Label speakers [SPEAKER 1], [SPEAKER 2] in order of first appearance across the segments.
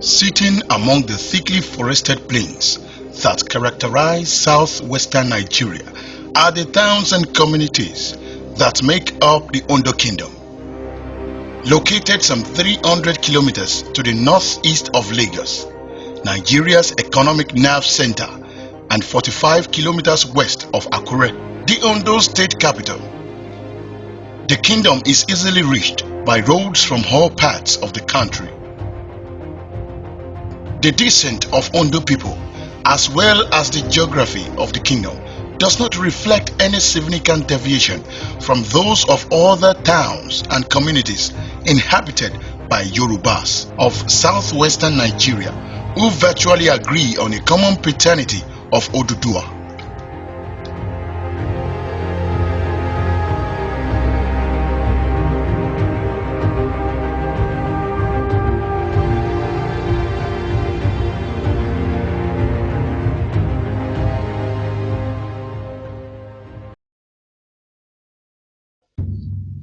[SPEAKER 1] Sitting among the thickly forested plains that characterize southwestern Nigeria are the towns and communities that make up the Ondo Kingdom. Located some 300 kilometers to the northeast of Lagos, Nigeria's economic nerve center, and 45 kilometers west of Akure, the Ondo state capital. The kingdom is easily reached by roads from all parts of the country. The descent of Ondo people, as well as the geography of the kingdom, does not reflect any significant deviation from those of other towns and communities inhabited by Yorubas of southwestern Nigeria, who virtually agree on a common paternity of Oduduwa.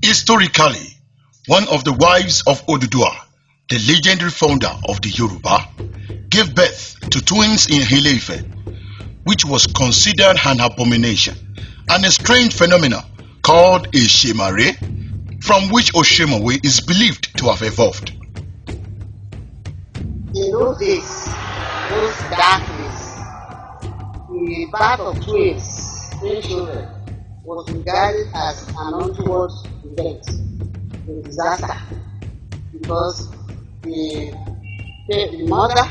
[SPEAKER 1] Historically, one of the wives of Oduduwa, the legendary founder of the Yoruba, gave birth to twins in Ile-Ife, which was considered an abomination and a strange phenomenon called a Shemare, from which Oshemawe is believed to have evolved.
[SPEAKER 2] In those days, those dark days, the birth of twin children, was regarded as an untoward event, a disaster, because the mother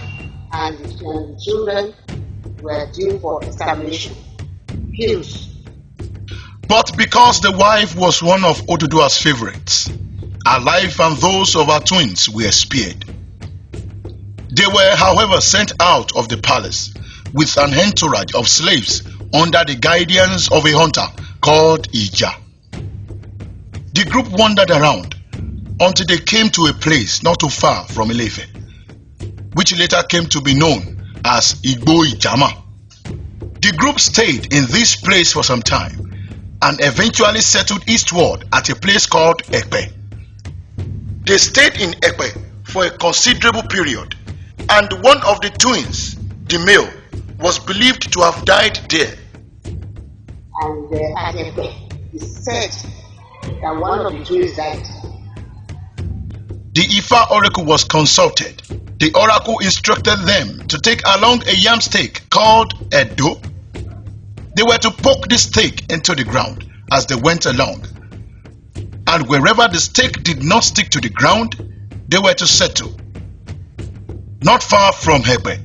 [SPEAKER 2] and the children were due for extermination, killed.
[SPEAKER 1] But because the wife was one of Oduduwa's favorites, her life and those of her twins were spared. They were, however, sent out of the palace with an entourage of slaves under the guidance of a hunter called Ija. The group wandered around until they came to a place not too far from Ile-Ife, which later came to be known as Igbo Ijama. The group stayed in this place for some time and eventually settled eastward at a place called Ekpe. They stayed in Ekpe for a considerable period, and one of the twins, the male, was believed to have died there.
[SPEAKER 2] And at Ekpe, it said that one of the twins died.
[SPEAKER 1] The Ifa oracle was consulted. The oracle instructed them to take along a yam stake called Edo. They were to poke the stake into the ground as they went along, and wherever the stake did not stick to the ground, they were to settle. Not far from Hebe,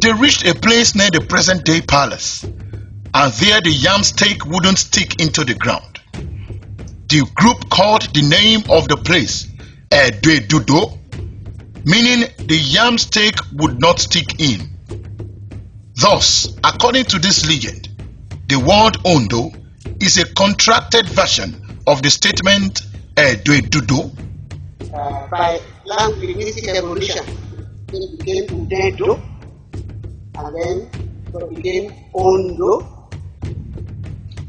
[SPEAKER 1] they reached a place near the present-day palace, and there the yam stake wouldn't stick into the ground. The group called the name of the place Edo, meaning the yam stake would not stick in. Thus, according to this legend, the word Ondo is a contracted version of the statement Edo.
[SPEAKER 2] By linguistic evolution, it became Udedo, and then it became Ondo.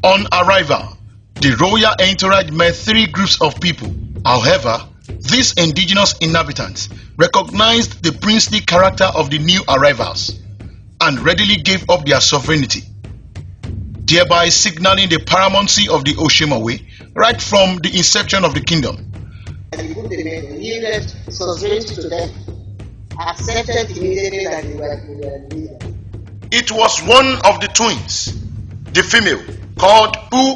[SPEAKER 1] On arrival, the royal entourage met three groups of people. However, these indigenous inhabitants recognized the princely character of the new arrivals and readily gave up their sovereignty, thereby signaling the paramountcy of the Oshemawe right from the inception of the kingdom.
[SPEAKER 2] The people they yielded sovereignty to them, accepted immediately that they were leaders.
[SPEAKER 1] It was one of the twins, the female, called U,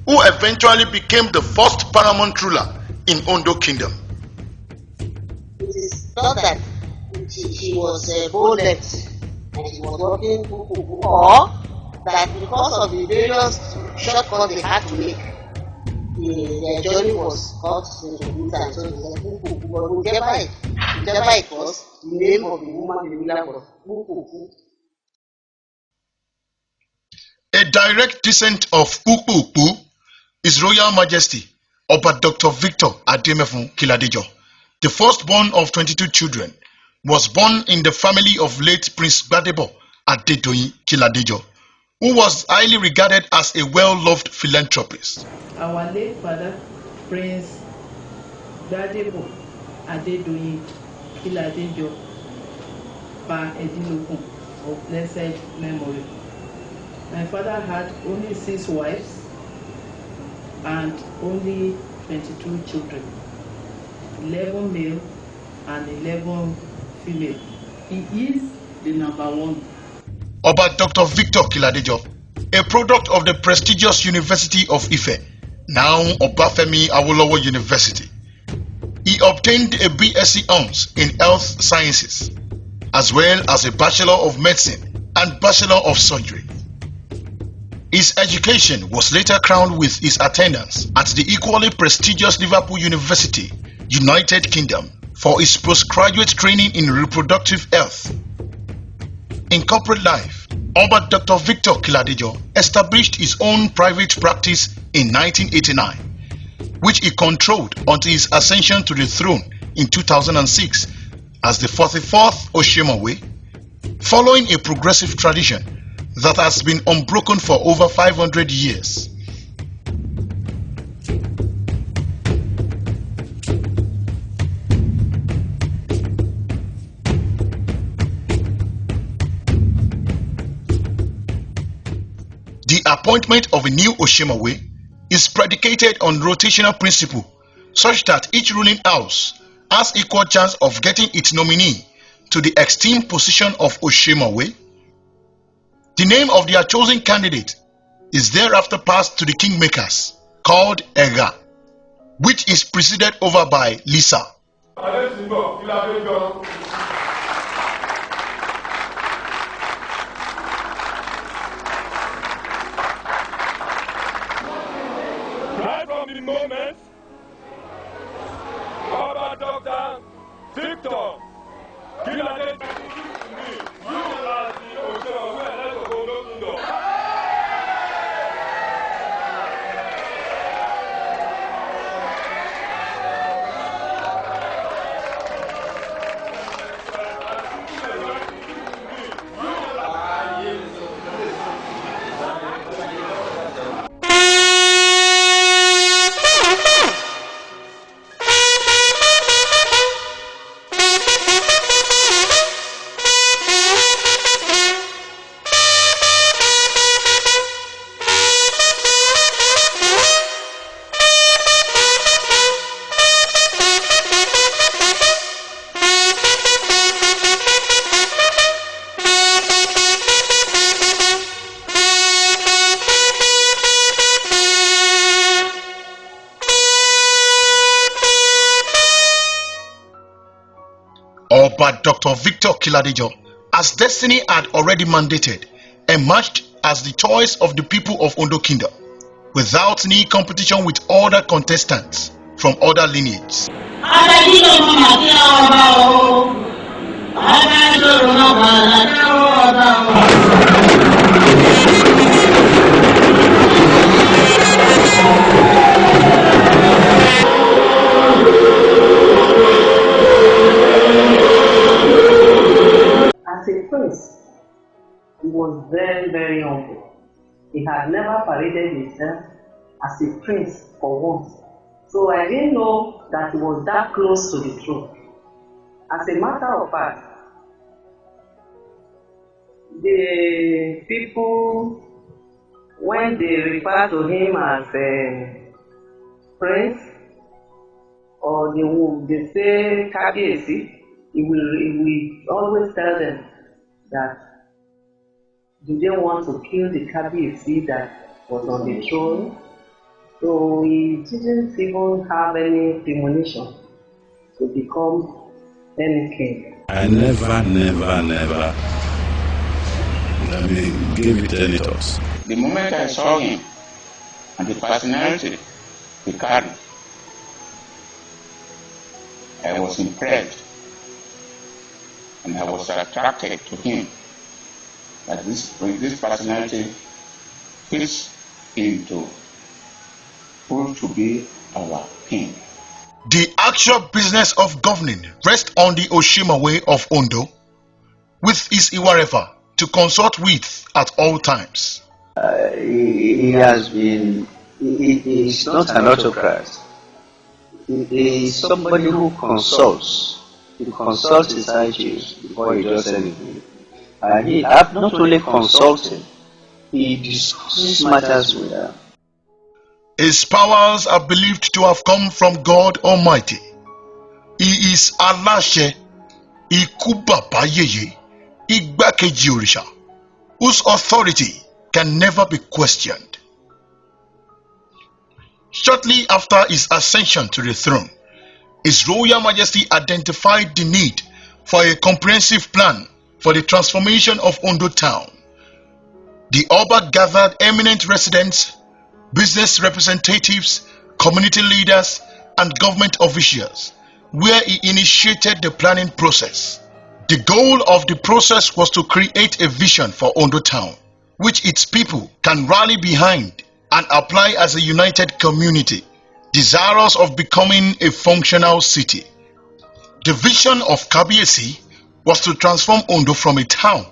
[SPEAKER 1] who eventually became the first paramount ruler in Ondo Kingdom.
[SPEAKER 2] It is not that she was bolded and she was working, or that because of the various shortcuts they had to make, their journey was cut into winter, so whichever it was, the name of the woman, the ruler, was Uku.
[SPEAKER 1] A direct descent of Uku is Royal Majesty Oba Dr. Victor Ademefun Kiladejo. The firstborn of 22 children, was born in the family of late Prince Gbadebo Adedoyin Kiladejo, who was highly regarded as a well-loved philanthropist.
[SPEAKER 3] Our late father, Prince Gbadebo Adedoyin Kiladejo Pa Edilokun of blessed memory. My father had only 6 wives and only 22 children, 11 male and 11 female. He is the number one.
[SPEAKER 1] Oba Dr. Victor Kiladejo, a product of the prestigious University of Ife, now Obafemi Awolowo University. He obtained a BSc Hons in Health Sciences, as well as a Bachelor of Medicine and Bachelor of Surgery. His education was later crowned with his attendance at the equally prestigious Liverpool University, United Kingdom, for his postgraduate training in reproductive health. In corporate life, Oba Dr. Victor Kiladejo established his own private practice in 1989, which he controlled until his ascension to the throne in 2006 as the 44th Oshimawe, following a progressive tradition that has been unbroken for over 500 years. The appointment of a new Oshimawe is predicated on rotational principle, such that each ruling house has equal chance of getting its nominee to the esteemed position of Oshimawe. The name of their chosen candidate is thereafter passed to the kingmakers, called Ega, which is presided over by Lisa.
[SPEAKER 4] Right from the moment, Oba Dr. Victor Kiladejo to me, you are the Oshimawe elect of Ondo Kingdom.
[SPEAKER 1] Oba Dr. Victor Kiladejo, as destiny had already mandated, emerged as the choice of the people of Ondo Kingdom, without any competition with other contestants from other lineages.
[SPEAKER 5] As a prince, he was very, very humble. He had never paraded himself as a prince for once. So I didn't know that he was that close to the throne. As a matter of fact, the people, when they refer to him as a prince, or they say Kabiyesi, he will always tell them that do they want to kill the Kabiyesi that was on the throne. So he didn't even have any premonition to become any king.
[SPEAKER 6] I never gave it any thoughts.
[SPEAKER 7] The moment I saw him and the personality he carried, I was impressed and I was attracted to him. That this personality fits into who to be our king.
[SPEAKER 1] The actual business of governing rests on the Oshimawe of Ondo, with his Iwarefa to consult with at all times.
[SPEAKER 8] He's not an autocrat. He is somebody who consults he consults his IGs before he does anything. And he not only consulted, he discusses matters with them.
[SPEAKER 1] His powers are believed to have come from God Almighty. He is Alashe, Ikubabayeye, Igbakeji Orisha, whose authority can never be questioned. Shortly after his ascension to the throne, His Royal Majesty identified the need for a comprehensive plan for the transformation of Ondo town. The Oba gathered eminent residents, business representatives, community leaders, and government officials, where he initiated the planning process. The goal of the process was to create a vision for Ondo town, which its people can rally behind and apply as a united community, desirous of becoming a functional city. The vision of Kabiyesi was to transform Ondo from a town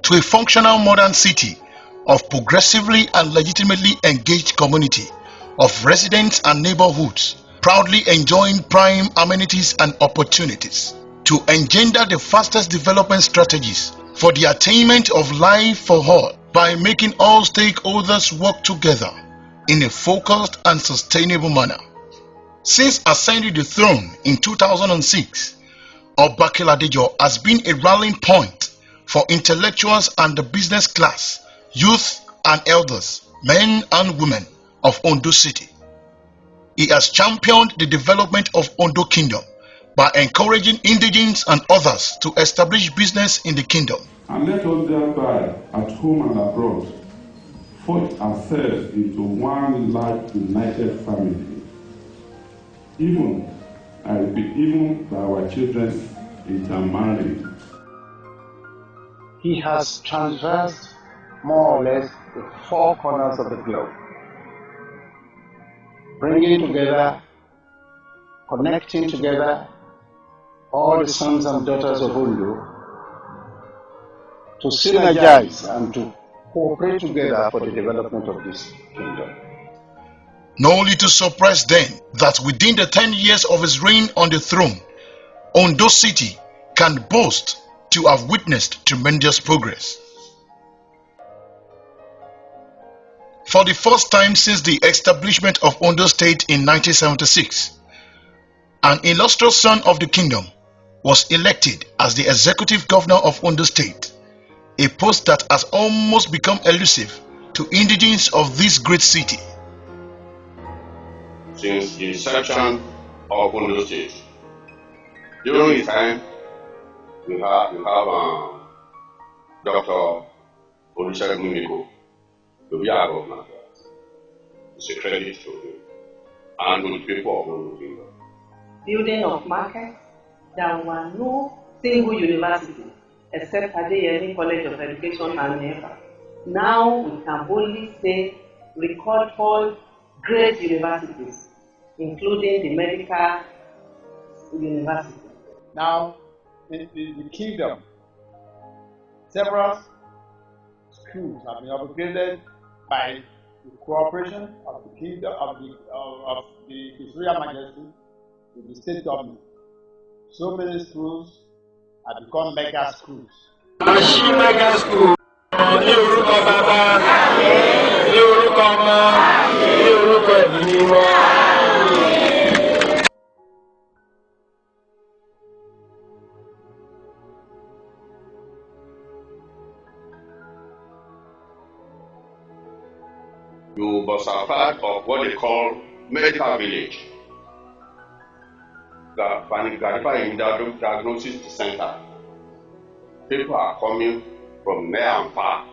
[SPEAKER 1] to a functional modern city of progressively and legitimately engaged community of residents and neighborhoods, proudly enjoying prime amenities and opportunities, to engender the fastest development strategies for the attainment of life for all by making all stakeholders work together in a focused and sustainable manner. Since ascending the throne in 2006, Oba Kiladejo has been a rallying point for intellectuals and the business class, youth and elders, men and women of Ondo City. He has championed the development of Ondo Kingdom by encouraging indigenes and others to establish business in the kingdom.
[SPEAKER 9] And let us thereby, at home and abroad, forge ourselves into one large united family. Even by our children intermarried.
[SPEAKER 10] He has traversed more or less the four corners of the globe, bringing together, connecting together all the sons and daughters of Ondo to synergize and to cooperate together for the development of this kingdom.
[SPEAKER 1] No little surprise then that within the 10 years of his reign on the throne, Ondo City can boast to have witnessed tremendous progress. For the first time since the establishment of Ondo State in 1976, an illustrious son of the kingdom was elected as the executive governor of Ondo State, a post that has almost become elusive to indigenes of this great city.
[SPEAKER 7] Since the inception of Ondo State, during his time, we have Dr. Olusegun Mimiko to be our governor. It's a credit to him and to the people of Ondo Kingdom.
[SPEAKER 5] Building of markets, there were no single university except Adeyemi College of Education and NEPA. Now we can boldly say record 4 great universities, including the medical university.
[SPEAKER 10] Now, in the kingdom, several schools have been upgraded by the cooperation of the kingdom of His Royal Majesty with the state government. So many schools have become mega schools.
[SPEAKER 4] Ashi mega school. Ní orúkọ bàbá, ní orúkọ ọmọ, ní orúkọ ẹ̀mí mímọ́.
[SPEAKER 7] You was a part of what they call medical village. The Ganifa Diagnosis Center. People are coming from near and far.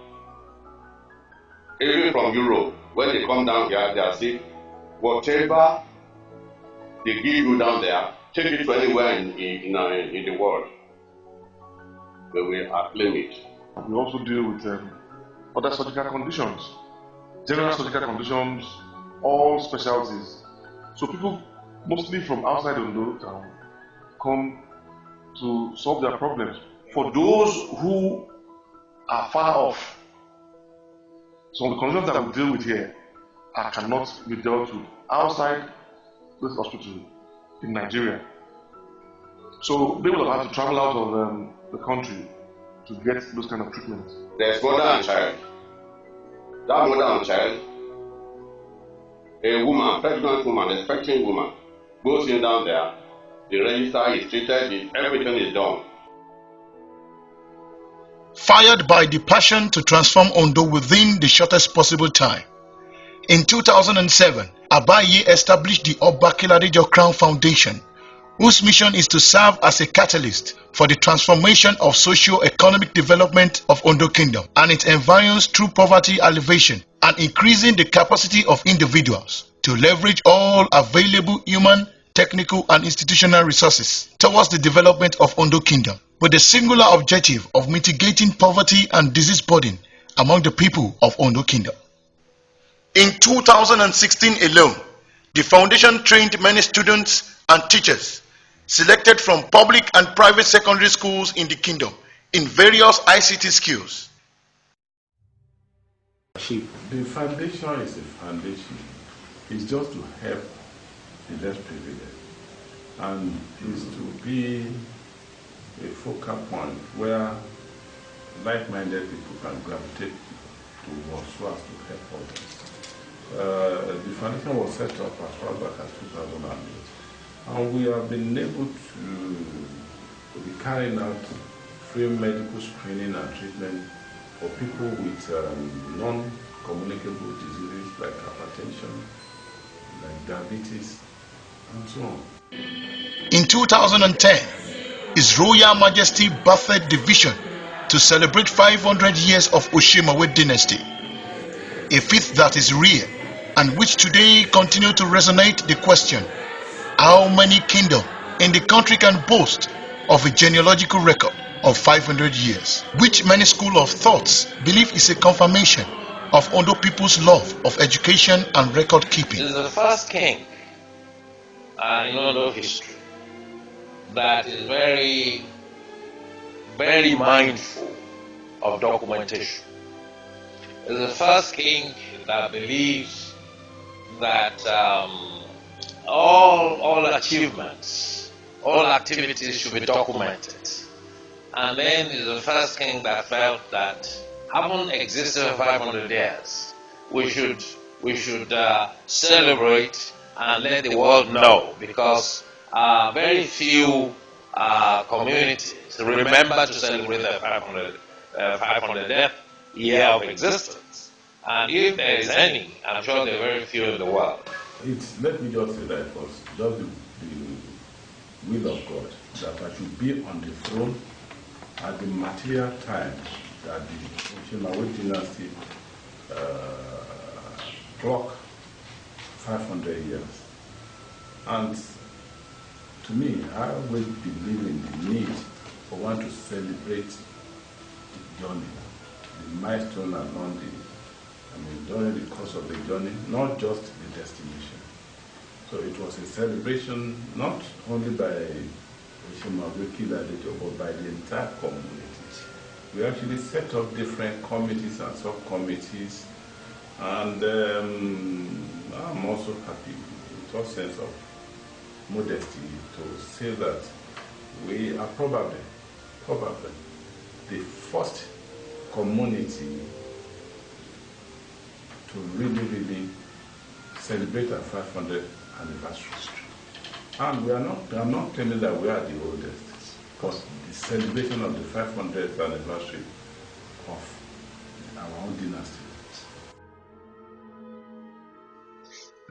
[SPEAKER 7] Even from Europe, when they come down here, they are sick. Whatever they give you down there, take it to anywhere in the world. They will acclaim it.
[SPEAKER 11] We also deal with other surgical conditions, general surgical conditions, all specialties. So people, mostly from outside Ondo town, come to solve their problems. For those who are far off, some of the conditions that we deal with here cannot be dealt with outside this hospital in Nigeria. So they would have had to travel out of the country to get those kind of treatments.
[SPEAKER 7] There's mother and child. That mother and child, a woman, pregnant woman, expecting woman, goes in down there, the register is treated, everything is done.
[SPEAKER 1] Fired by the passion to transform Ondo within the shortest possible time, in 2007, Abaye established the Oba Kiladejo Crown Foundation, whose mission is to serve as a catalyst for the transformation of socio-economic development of Ondo Kingdom and its environs through poverty alleviation and increasing the capacity of individuals to leverage all available human, technical and institutional resources towards the development of Ondo Kingdom, with the singular objective of mitigating poverty and disease burden among the people of Ondo Kingdom. In 2016 alone, the foundation trained many students and teachers selected from public and private secondary schools in the kingdom in various ICT skills.
[SPEAKER 9] The foundation is a foundation. It's just to help the less privileged, and is to be a focal point where like-minded people can gravitate towards so as to help others. The foundation was set up as far back as 2008, and we have been able to be carrying out free medical screening and treatment for people with non-communicable diseases like hypertension, like diabetes, and so on.
[SPEAKER 1] In 2010, His Royal Majesty birthed the vision to celebrate 500 years of Oshimawe dynasty, a feat that is rare and which today continue to resonate the question: how many kingdoms in the country can boast of a genealogical record of 500 years, which many school of thoughts believe is a confirmation of Ondo people's love of education and record keeping.
[SPEAKER 12] This is the first king in Ondo history that is very, very mindful of documentation. It's the first king that believes that all achievements, all activities should be documented. And then is the first king that felt that having existed for 500 years, we should celebrate and let the world know, because very few communities remember to celebrate their 500th year of existence. And if there is any, I'm sure there are very few in the world.
[SPEAKER 9] Let me just say that it was just the will of God that I should be on the throne at the material time that the Oshimawe dynasty clock 500 years. And to me, I always believe in the need for one to celebrate the journey, the milestone along during the course of the journey, not just the destination. So it was a celebration not only by Oshimawe Kiladejo, but by the entire community. We actually set up different committees and subcommittees, and I'm also happy, with a sense of modesty, to say that we are probably the first community to really celebrate our 500th anniversary. And I'm not claiming that we are the oldest, because the celebration of the 500th anniversary of our own dynasty.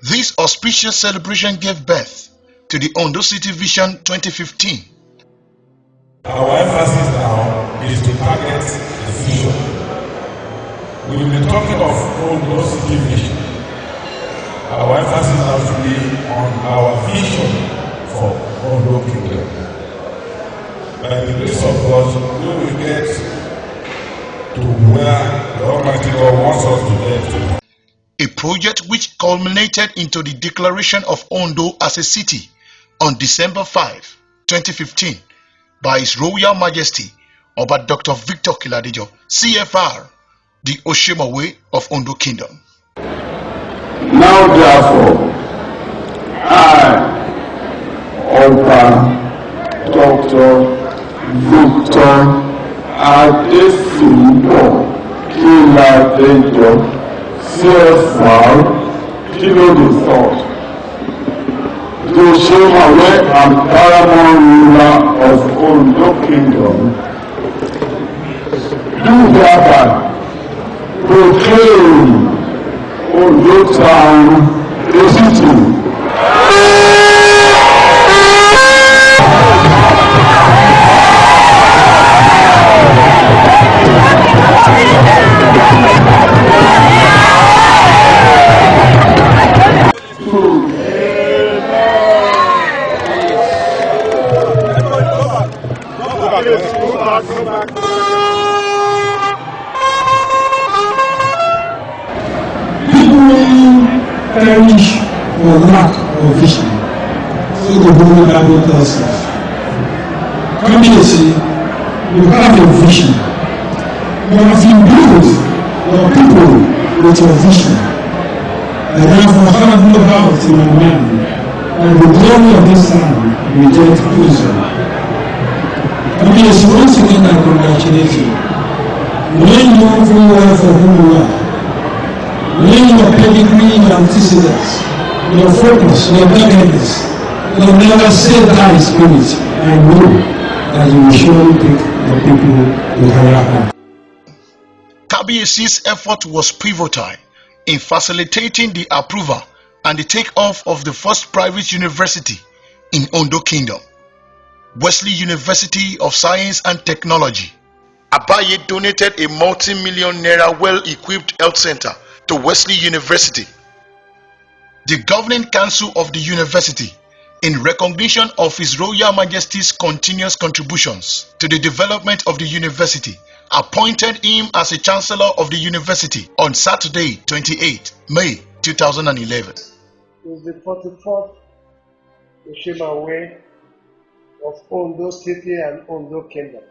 [SPEAKER 1] This auspicious celebration gave birth to the Ondo City Vision 2015.
[SPEAKER 13] Our emphasis now is to target the future. We will be talking of Ondo City Vision. Our emphasis has to be on our vision for Ondo Kingdom. By the grace of God, we will get to where the Almighty God wants us to get to.
[SPEAKER 1] A project which culminated into the declaration of Ondo as a city on December 5, 2015 by His Royal Majesty Oba Dr. Victor Kiladejo, CFR, the Oshimawe of Ondo Kingdom.
[SPEAKER 14] Now therefore, I, Oba Dr. Victor Adesimbo Kiladejo, CFR, Kilo the Third, the Oshomawe and paramount ruler of Ondo Kingdom, do hereby proclaim Ondo Town a city.
[SPEAKER 13] Perish for lack of vision. So the Holy Bible tells us. Community, you have a vision. You have imbued your people with your vision. And therefore have no doubt in my mind that the glory of this land will get closer. Community, once again I congratulate you. When you know very well for who you are. Knowing your pedigree, your antecedents, your focus, your doggedness, your never say die spirit, I know that you will surely take the people to higher heights.
[SPEAKER 1] Kabiesi's effort was pivotal in facilitating the approval and the takeoff of the first private university in Ondo Kingdom, Wesley University of Science and Technology. Abaye donated a multi-million naira well-equipped health center to Wesley University. The governing council of the university, in recognition of His Royal Majesty's continuous contributions to the development of the university, appointed him as a chancellor of the university on Saturday, 28 May 2011.
[SPEAKER 10] It's the 44th Oshomawe of Ondo City and Ondo Kingdom.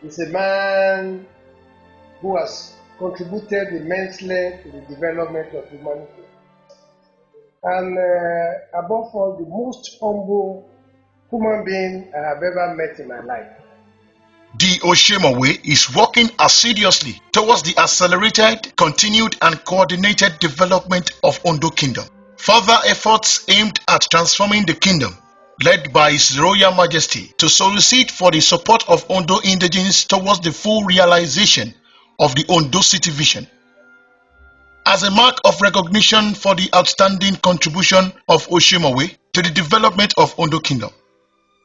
[SPEAKER 10] He's a man who has contributed immensely to the development of humanity. And above all, the most humble human being I have ever met in my life.
[SPEAKER 1] The Oshomawe is working assiduously towards the accelerated, continued and coordinated development of Ondo Kingdom. Further efforts aimed at transforming the kingdom, led by His Royal Majesty, to solicit for the support of Ondo indigenes towards the full realization of the Ondo City vision. As a mark of recognition for the outstanding contribution of Oshomawe to the development of Ondo Kingdom,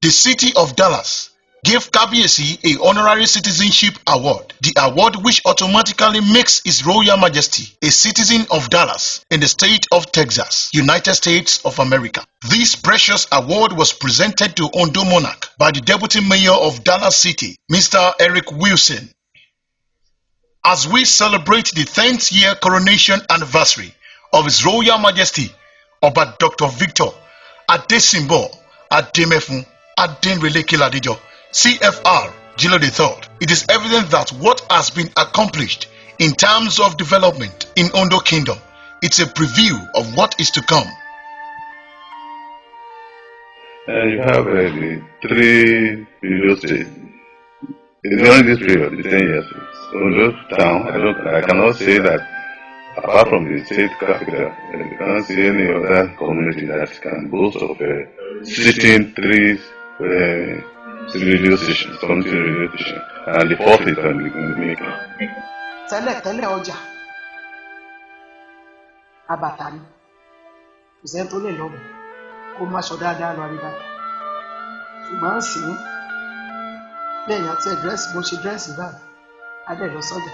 [SPEAKER 1] the city of Dallas gave Kabiesi a honorary citizenship award, the award which automatically makes His Royal Majesty a citizen of Dallas in the state of Texas, United States of America. This precious award was presented to Ondo Monarch by the Deputy Mayor of Dallas City, Mr. Eric Wilson. As we celebrate the 10th year coronation anniversary of His Royal Majesty, Oba Dr. Victor Adesimbo Ademefun Adenrele Kiladejo, CFR, Kilo the Third, it is evident that what has been accomplished in terms of development in Ondo Kingdom, it's a preview of what is to come.
[SPEAKER 6] And you have the three video states. During this period, the 10 years, Ondo town, I cannot say that apart from the state capital, I cannot see any other community that can boast of sitting three radio stations, community radio stations, and the fourth is on the making.
[SPEAKER 2] Tẹ́lẹ̀ ọjà àbàtà ni kò sẹ́ni tó lè lọ́bẹ̀ kó má sọ dáadáa lọ àríbàtà ṣùgbọ́n sì ń lẹ́yìn àti ẹ̀dírẹ́sì bó ṣe dírẹ́sì báyìí adé lọ sọ́jà.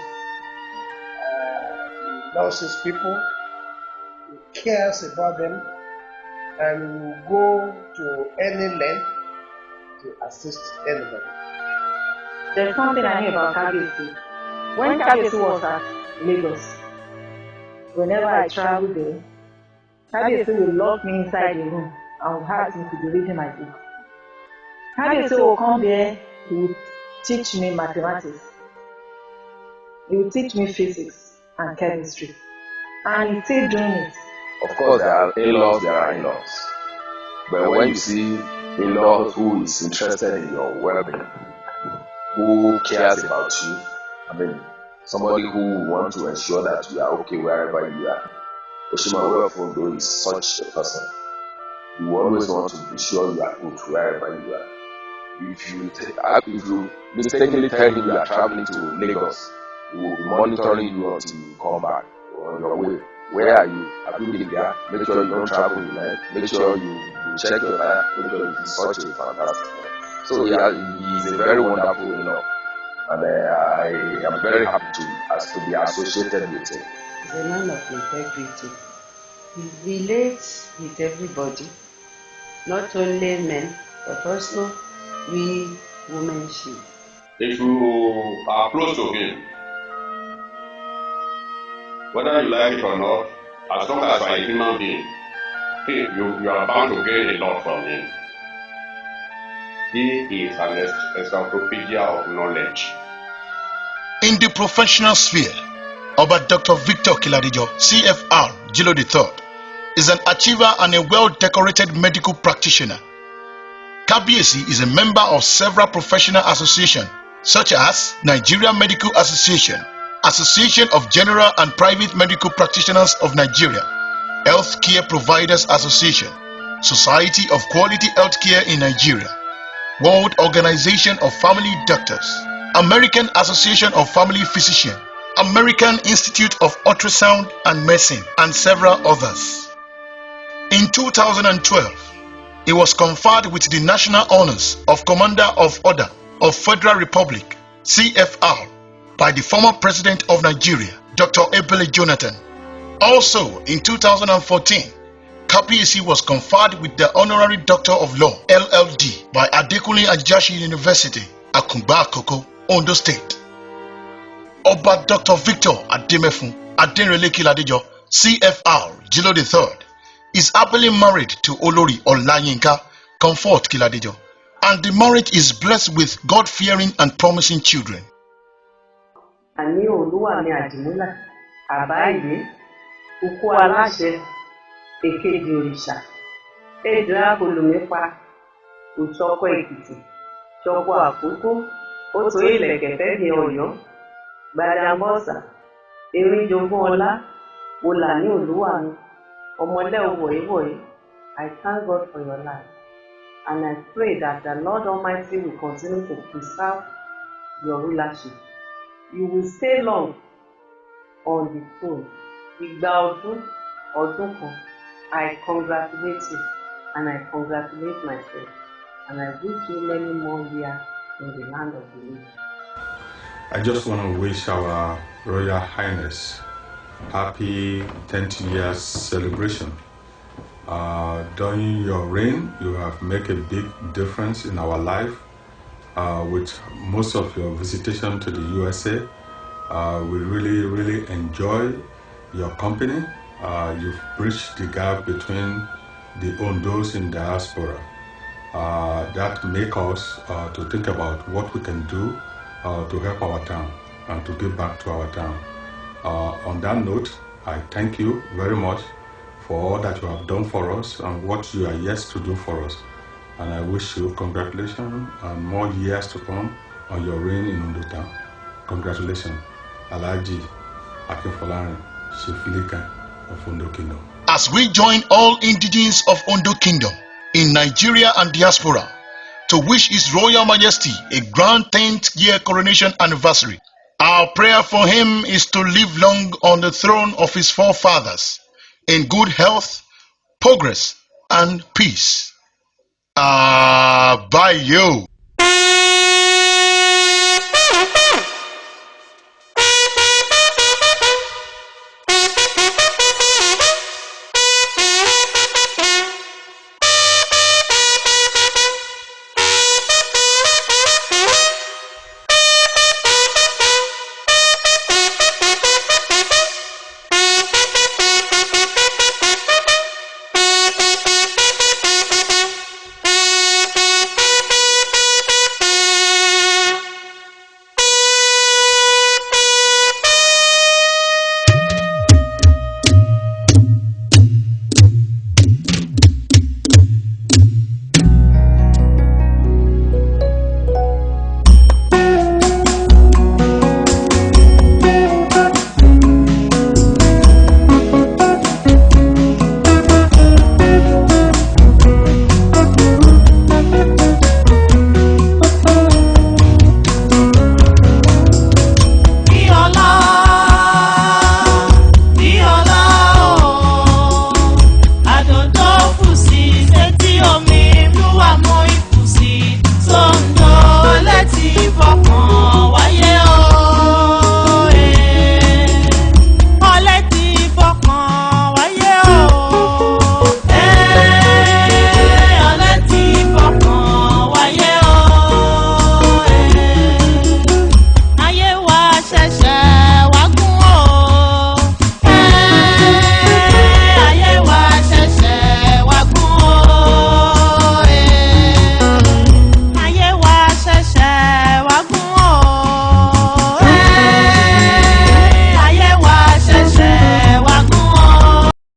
[SPEAKER 10] He loves his people, he cares about them, and will go to any length to assist anybody.
[SPEAKER 15] There's something I knew about Kabiesi. When Kabiesi was at Lagos, whenever I traveled there, Kabiesi will lock me inside the room and will ask me to be reading my book. Kabiesi will come there, he will teach me mathematics, he will teach me physics and chemistry, and he's still doing it.
[SPEAKER 12] Of course, there are in-laws, there are in-laws. But when you see
[SPEAKER 16] in-laws who is interested in your well-being, who cares about you. I mean, somebody who wants to ensure that you are okay wherever you are. Oshimawe of Ondo is such a person. You always want to be sure you are good wherever you are. If you mistakenly tell him you are traveling to Lagos, he will be monitoring you until you come back on your way. Where are you? Have you been there? Make sure you don't travel in night. Make sure you check your tire. Make sure it is such a fantastic man. So he is a very wonderful enough. And I am very happy to be associated with him.
[SPEAKER 17] He's a man of integrity. He relates with everybody, not only men, but also we women should.
[SPEAKER 7] If you are close to him, whether you like it or not, as long as you are a human being, you are bound to gain a lot from him. He is an encyclopedia of knowledge.
[SPEAKER 1] In the professional sphere, Oba Dr. Victor Kiladejo, CFR, Jilo III, is an achiever and a well-decorated medical practitioner. Kabiesi is a member of several professional associations, such as Nigeria Medical Association, Association of General and Private Medical Practitioners of Nigeria, Healthcare Providers Association, Society of Quality Healthcare in Nigeria, World Organization of Family Doctors, American Association of Family Physicians, American Institute of Ultrasound and Medicine, and several others. In 2012, he was conferred with the National Honors of Commander of Order of Federal Republic, CFR, by the former President of Nigeria, Dr. Ebele Jonathan. Also, in 2014, Kabiesi was conferred with the Honorary Doctor of Law, LLD, by Adekunle Ajayi University, Akumba Akoko, Ondo State. Oba Dr. Victor Ademefun Adenrele Kiladejo, CFR, Jilo III, is happily married to Olori Olayinka Comfort Kiladejo, and the marriage is blessed with God-fearing and promising children.
[SPEAKER 5] Àní Olúwa mi àdìmúlà, àbáyé, ukú aláṣẹ, èkejì òrìṣà, èdè agolòmípa, òtọ́kọ Èkìtì, ṣọkọ Àkókó, ó tó ìlẹ̀kẹ̀ fẹ́ ní Ọ̀yọ́, Gbàdàmọ́sà, erin jogún ọlá, Olàní Olúwa mi, ọmọdé òwòyíwòyí. I thank God for your life, and I pray that the Lord Almighty will continue to preserve your rulership. You will stay long on the throne. Ìgbà ọdún kan. I congratulate you, and I congratulate myself, and I wish you many more years in the land of the living.
[SPEAKER 13] I just want to wish our Royal Highness happy 10th years celebration. During your reign, you have made a big difference in our life. With most of your visitation to the USA, we really enjoy your company. You've bridged the gap between the Ondos in diaspora. That make us to think about what we can do to help our town and to give back to our town. On that note, I thank you very much for all that you have done for us and what you are yet to do for us. And I wish you congratulations and more years to come on your reign in Ondo Town. Congratulations, Alhaji Akinfolarin Shefilika of Ondo Kingdom.
[SPEAKER 1] As we join all indigenes of Ondo Kingdom in Nigeria and diaspora to wish His Royal Majesty a grand 10th year coronation anniversary, our prayer for him is to live long on the throne of his forefathers in good health, progress, and peace. Bye you.